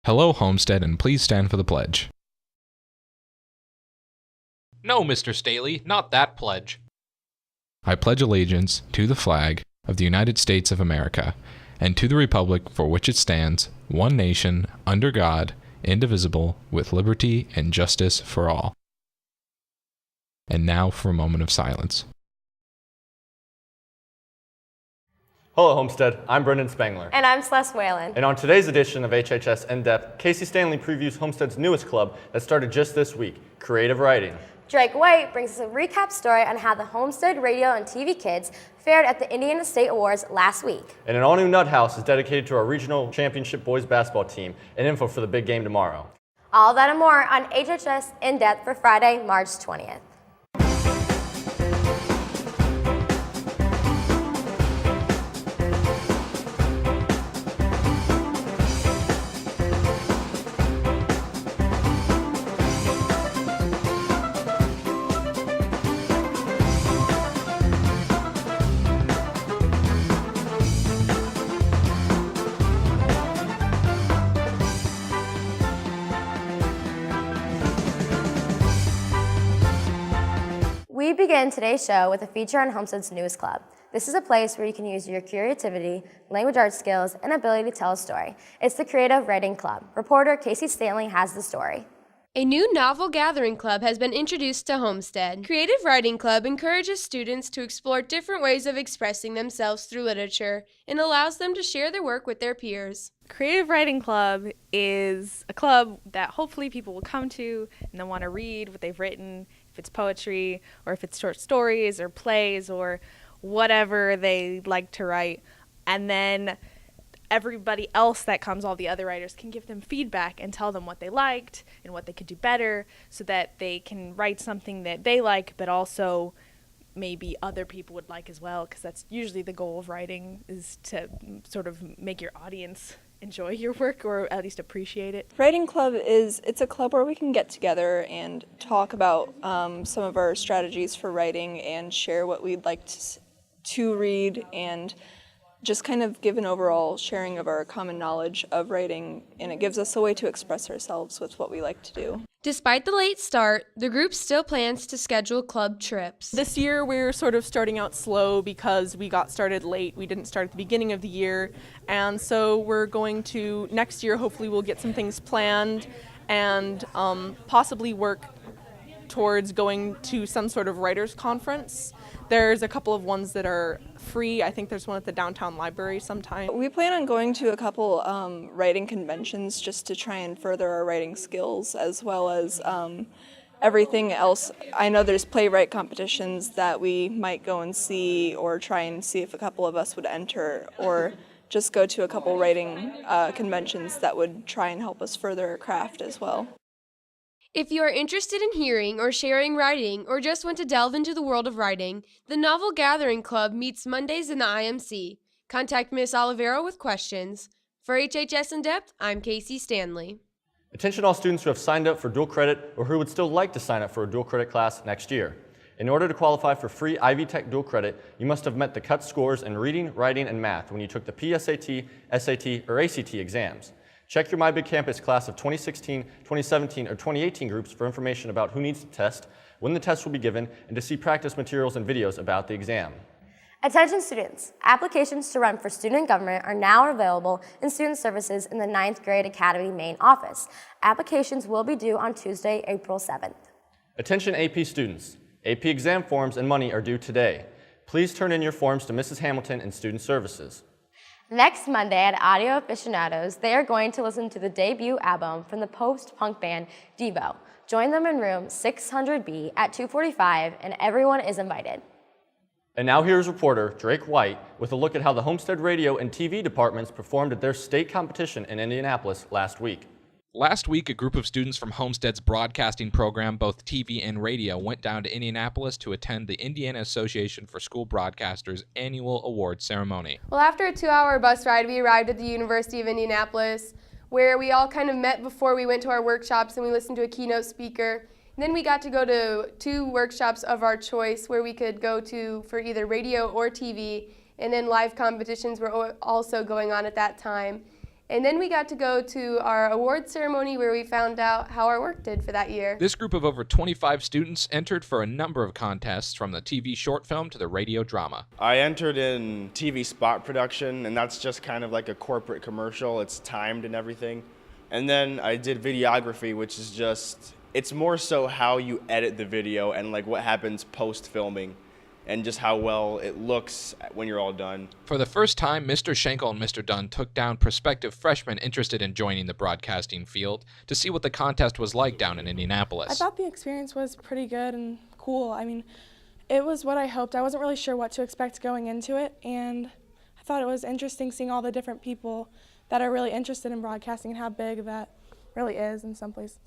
Hello, Homestead, and please stand for the pledge. No, Mr. Staley, not that pledge. I pledge allegiance to the flag of the United States of America, and to the republic for which it stands, one nation, under God, indivisible, with liberty and justice for all. And now for a moment of silence. Hello, Homestead. I'm Brendan Spangler. And I'm Celeste Whalen. And on today's edition of HHS In-Depth, Casey Stanley previews Homestead's newest club that started just this week, Creative Writing. Drake White brings us a recap story on how the Homestead radio and TV kids fared at the Indiana State Awards last week. And an all-new Nut House is dedicated to our regional championship boys basketball team, and info for the big game tomorrow. All that and more on HHS In-Depth for Friday, March 20th. We begin today's show with a feature on Homestead's newest club. This is a place where you can use your creativity, language arts skills, and ability to tell a story. It's the Creative Writing Club. Reporter Casey Stanley has the story. A new novel gathering club has been introduced to Homestead. Creative Writing Club encourages students to explore different ways of expressing themselves through literature and allows them to share their work with their peers. Creative Writing Club is a club that hopefully people will come to and they'll want to read what they've written, if it's poetry or if it's short stories or plays or whatever they like to write. And then everybody else that comes, all the other writers, can give them feedback and tell them what they liked and what they could do better so that they can write something that they like but also maybe other people would like as well, because that's usually the goal of writing, is to sort of make your audience enjoy your work or at least appreciate it. Writing Club it's a club where we can get together and talk about some of our strategies for writing and share what we'd like to read and just kind of give an overall sharing of our common knowledge of writing, and it gives us a way to express ourselves with what we like to do. Despite the late start, the group still plans to schedule club trips. This year we're sort of starting out slow because we got started late. We didn't start at the beginning of the year, and so we're going to, next year hopefully we'll get some things planned and possibly work towards going to some sort of writers conference. There's a couple of ones that are free. I think there's one at the downtown library sometime. We plan on going to a couple writing conventions just to try and further our writing skills, as well as everything else. I know there's playwright competitions that we might go and see, or try and see if a couple of us would enter, or just go to a couple writing conventions that would try and help us further our craft as well. If you are interested in hearing or sharing writing, or just want to delve into the world of writing, the Novel Gathering Club meets Mondays in the IMC. Contact Ms. Olivero with questions. For HHS In Depth, I'm Casey Stanley. Attention all students who have signed up for dual credit or who would still like to sign up for a dual credit class next year. In order to qualify for free Ivy Tech dual credit, you must have met the cut scores in reading, writing, and math when you took the PSAT, SAT, or ACT exams. Check your My Big Campus class of 2016, 2017, or 2018 groups for information about who needs to test, when the test will be given, and to see practice materials and videos about the exam. Attention students, applications to run for student government are now available in student services in the 9th grade Academy main office. Applications will be due on Tuesday, April 7th. Attention AP students, AP exam forms and money are due today. Please turn in your forms to Mrs. Hamilton in Student Services. Next Monday at Audio Aficionados, they are going to listen to the debut album from the post-punk band Devo. Join them in room 600B at 2:45, and everyone is invited. And now here's reporter Drake White with a look at how the Homestead radio and TV departments performed at their state competition in Indianapolis last week. Last week, a group of students from Homestead's broadcasting program, both TV and radio, went down to Indianapolis to attend the Indiana Association for School Broadcasters annual award ceremony. Well, after a 2-hour bus ride, we arrived at the University of Indianapolis, where we all kind of met before we went to our workshops, and we listened to a keynote speaker. And then we got to go to 2 workshops of our choice where we could go to for either radio or TV, and then live competitions were also going on at that time. And then we got to go to our awards ceremony where we found out how our work did for that year. This group of over 25 students entered for a number of contests, from the TV short film to the radio drama. I entered in TV spot production, and that's just kind of like a corporate commercial. It's timed and everything. And then I did videography, which is just, it's more so how you edit the video and like what happens post-filming, and just how well it looks when you're all done. For the first time, Mr. Schenkel and Mr. Dunn took down prospective freshmen interested in joining the broadcasting field to see what the contest was like down in Indianapolis. I thought the experience was pretty good and cool. I mean, it was what I hoped. I wasn't really sure what to expect going into it, and I thought it was interesting seeing all the different people that are really interested in broadcasting and how big that really is in some places.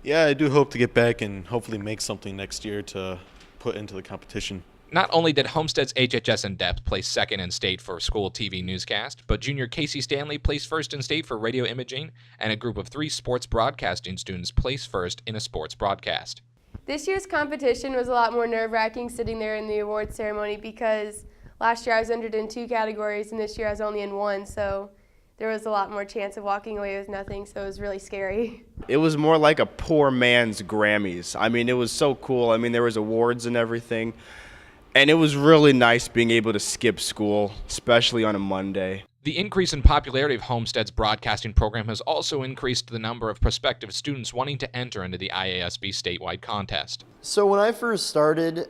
Yeah, I do hope to get back and hopefully make something next year to put into the competition. Not only did Homestead's HHS in Depth place second in state for school TV newscast, but junior Casey Stanley placed first in state for radio imaging, and a group of 3 sports broadcasting students placed first in a sports broadcast. This year's competition was a lot more nerve-wracking sitting there in the awards ceremony because last year I was entered in 2 categories and this year I was only in 1, so there was a lot more chance of walking away with nothing, so it was really scary. It was more like a poor man's Grammys. I mean, it was so cool. I mean, there was awards and everything. And it was really nice being able to skip school, especially on a Monday. The increase in popularity of Homestead's broadcasting program has also increased the number of prospective students wanting to enter into the IASB statewide contest. So when I first started,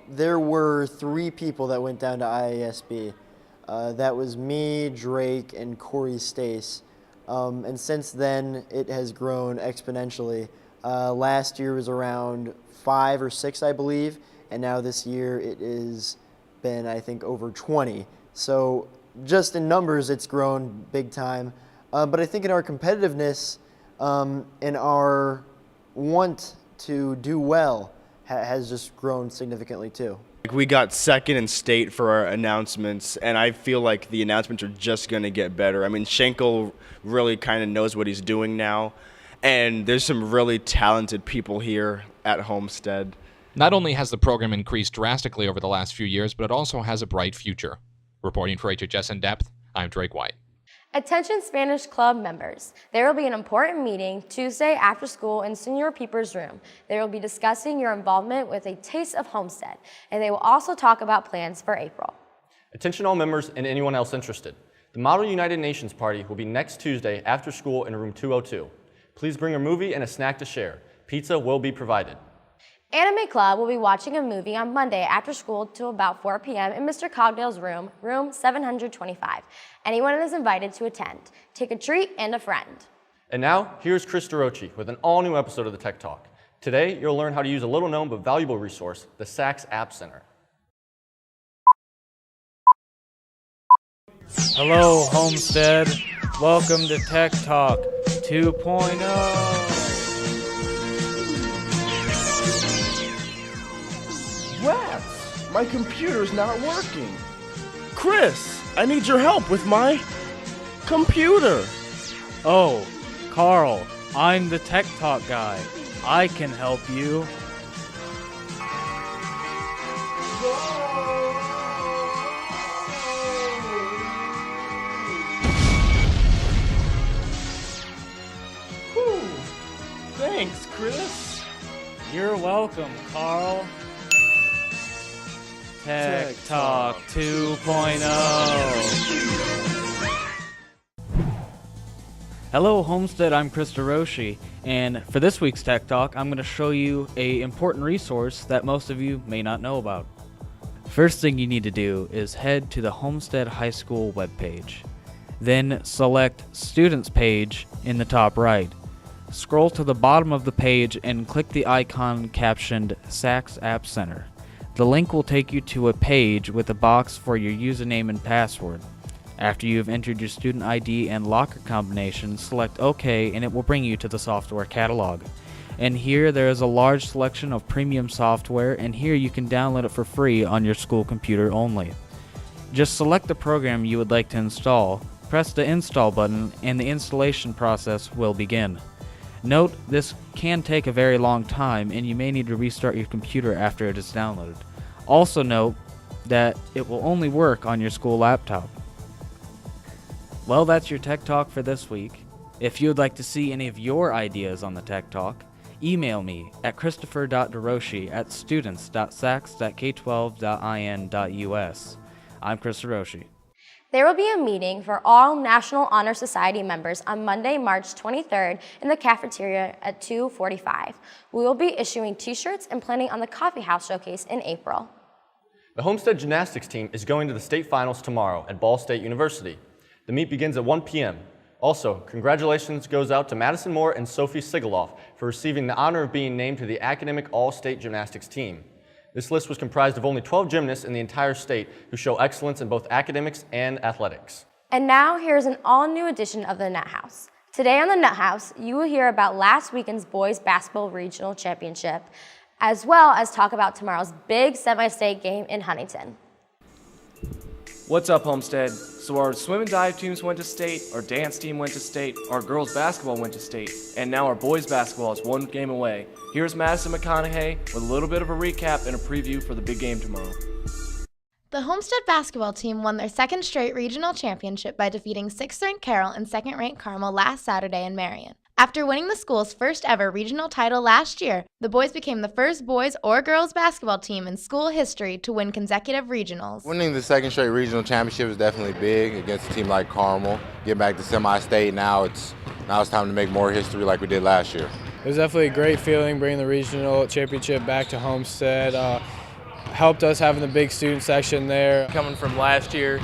there were 3 people that went down to IASB. That was me, Drake, and Corey Stace. And since then, it has grown exponentially. Last year was around 5 or 6, I believe. And now this year it has been, I think, over 20. So just in numbers, it's grown big time. But I think in our competitiveness, and our want to do well has just grown significantly too. We got second in state for our announcements, and I feel like the announcements are just going to get better. I mean, Schenkel really kind of knows what he's doing now, and there's some really talented people here at Homestead. Not only has the program increased drastically over the last few years, but it also has a bright future. Reporting for HHS In Depth, I'm Drake White. Attention Spanish Club members. There will be an important meeting Tuesday after school in Senor Peeper's room. They will be discussing your involvement with A Taste of Homestead, and they will also talk about plans for April. Attention all members and anyone else interested. The Model United Nations Party will be next Tuesday after school in room 202. Please bring a movie and a snack to share. Pizza will be provided. Anime Club will be watching a movie on Monday after school till about 4 p.m. in Mr. Cogdale's room, room 725. Anyone is invited to attend. Take a treat and a friend. And now, here's Chris DeRochi with an all-new episode of the Tech Talk. Today, you'll learn how to use a little-known but valuable resource, the SACS App Center. Hello, Homestead. Welcome to Tech Talk 2.0. Rats! My computer's not working. Chris, I need your help with my computer. Oh, Carl, I'm the Tech Talk guy. I can help you. Whew. Thanks, Chris. You're welcome, Carl. Tech Talk 2.0. Hello, Homestead. I'm Chris DeRochi, and for this week's Tech Talk, I'm going to show you an important resource that most of you may not know about. First thing you need to do is head to the Homestead High School webpage. Then select Students page in the top right. Scroll to the bottom of the page and click the icon captioned SACS App Center. The link will take you to a page with a box for your username and password. After you have entered your student ID and locker combination, select OK and it will bring you to the software catalog. And here there is a large selection of premium software, and here you can download it for free on your school computer only. Just select the program you would like to install, press the install button, and the installation process will begin. Note, this can take a very long time and you may need to restart your computer after it is downloaded. Also note that it will only work on your school laptop. Well, that's your Tech Talk for this week. If you would like to see any of your ideas on the Tech Talk, email me at christopher.deroshi@students.sacs.k12.in.us. I'm Chris Hiroshi. There will be a meeting for all National Honor Society members on Monday, March 23rd in the cafeteria at 2:45. We will be issuing t-shirts and planning on the coffee house showcase in April. The Homestead gymnastics team is going to the state finals tomorrow at Ball State University. The meet begins at 1 p.m. Also, congratulations goes out to Madison Moore and Sophie Sigaloff for receiving the honor of being named to the Academic All-State Gymnastics team. This list was comprised of only 12 gymnasts in the entire state who show excellence in both academics and athletics. And now here's an all-new edition of the Nut House. Today on the Nut House, you will hear about last weekend's boys basketball regional championship, as well as talk about tomorrow's big semi-state game in Huntington. What's up, Homestead? So our swim and dive teams went to state, our dance team went to state, our girls basketball went to state, and now our boys basketball is one game away. Here's Madison McConaughey with a little bit of a recap and a preview for the big game tomorrow. The Homestead basketball team won their second straight regional championship by defeating 6th-ranked Carroll and 2nd-ranked Carmel last Saturday in Marion. After winning the school's first ever regional title last year, the boys became the first boys or girls basketball team in school history to win consecutive regionals. Winning the second straight regional championship is definitely big against a team like Carmel. Get back to semi-state, now it's time to make more history like we did last year. It was definitely a great feeling bringing the regional championship back to Homestead. Helped us having the big student section there. Coming from last year,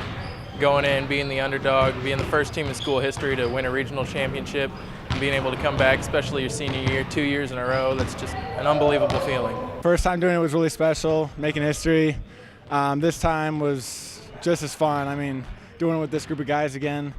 going in, being the underdog, being the first team in school history to win a regional championship, and being able to come back, especially your senior year, 2 years in a row, that's just an unbelievable feeling. First time doing it was really special, making history. This time was just as fun. I mean, doing it with this group of guys again,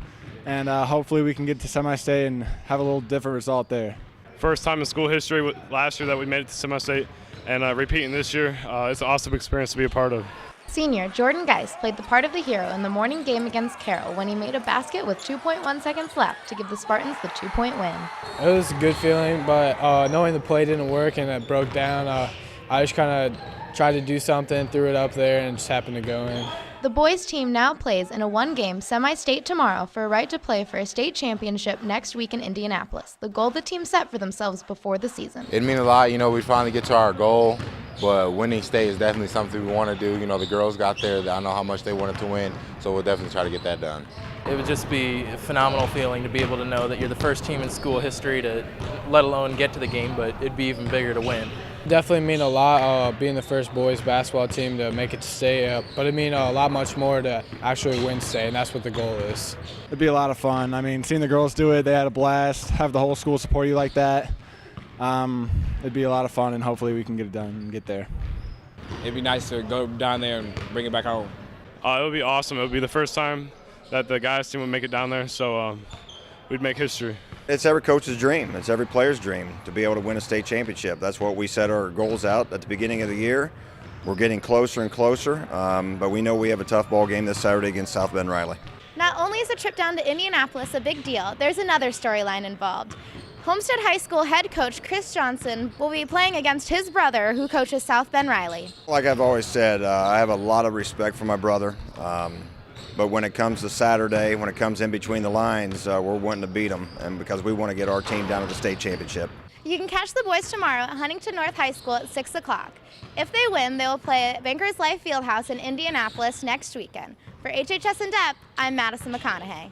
and hopefully we can get to semi-state and have a little different result there. First time in school history last year that we made it to semi-state, and repeating this year, it's an awesome experience to be a part of. Senior Jordan Geis played the part of the hero in the morning game against Carroll when he made a basket with 2.1 seconds left to give the Spartans the 2-point win. It was a good feeling, but knowing the play didn't work and it broke down, I just kind of tried to do something, threw it up there, and it just happened to go in. The boys team now plays in a one-game semi-state tomorrow for a right to play for a state championship next week in Indianapolis, the goal the team set for themselves before the season. It means a lot, we finally get to our goal, but winning state is definitely something we want to do. The girls got there, I know how much they wanted to win, so we'll definitely try to get that done. It would just be a phenomenal feeling to be able to know that you're the first team in school history to, let alone get to the game, but it'd be even bigger to win. Definitely mean a lot being the first boys basketball team to make it to state, but it mean a lot much more to actually win state, and that's what the goal is. It'd be a lot of fun. I mean, seeing the girls do it, they had a blast. Have the whole school support you like that. It'd be a lot of fun, and hopefully we can get it done and get there. It'd be nice to go down there and bring it back home. It would be awesome. It would be the first time that the guys team would make it down there, so we'd make history. It's every coach's dream. It's every player's dream to be able to win a state championship. That's what we set our goals out at the beginning of the year. We're getting closer and closer, but we know we have a tough ball game this Saturday against South Bend Riley. Not only is the trip down to Indianapolis a big deal, there's another storyline involved. Homestead High School head coach Chris Johnson will be playing against his brother, who coaches South Bend Riley. Like I've always said, I have a lot of respect for my brother. But when it comes to Saturday, when it comes in between the lines, we're wanting to beat them, and because we want to get our team down to the state championship. You can catch the boys tomorrow at Huntington North High School at 6 o'clock. If they win, they will play at Bankers Life Fieldhouse in Indianapolis next weekend. For HHS In Depth, I'm Madison McConaughey.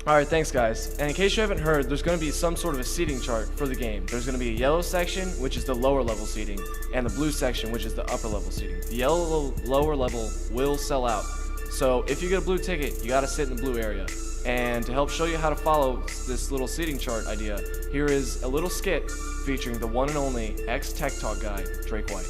All right, thanks guys. And in case you haven't heard, there's going to be some sort of a seating chart for the game. There's going to be a yellow section, which is the lower level seating, and the blue section, which is the upper level seating. The yellow lower level will sell out. So if you get a blue ticket, you got to sit in the blue area. And to help show you how to follow this little seating chart idea, here is a little skit featuring the one and only ex-Tech Talk guy, Drake White.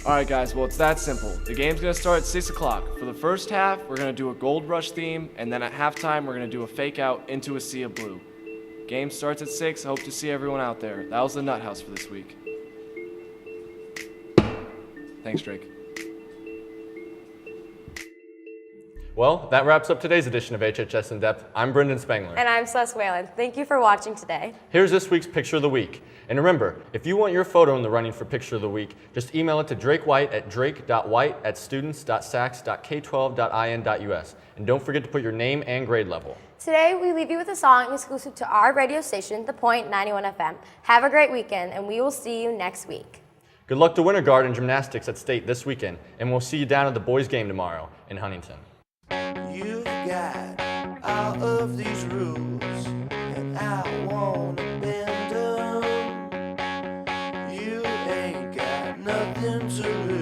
Alright guys, well it's that simple. The game's gonna start at 6 o'clock. For the first half, we're gonna do a Gold Rush theme, and then at halftime, we're gonna do a fake out into a sea of blue. Game starts at 6, hope to see everyone out there. That was the Nut House for this week. Thanks, Drake. Well, that wraps up today's edition of HHS In Depth. I'm Brendan Spangler. And I'm Celeste Whalen. Thank you for watching today. Here's this week's Picture of the Week. And remember, if you want your photo in the running for Picture of the Week, just email it to Drake White at drake.white@students.sacs.k12.in.us. And don't forget to put your name and grade level. Today, we leave you with a song exclusive to our radio station, The Point 91 FM. Have a great weekend, and we will see you next week. Good luck to Winter Guard and gymnastics at State this weekend, and we'll see you down at the boys' game tomorrow in Huntington. You've got all of these rules, and I wanna bend them. You ain't got nothing to lose.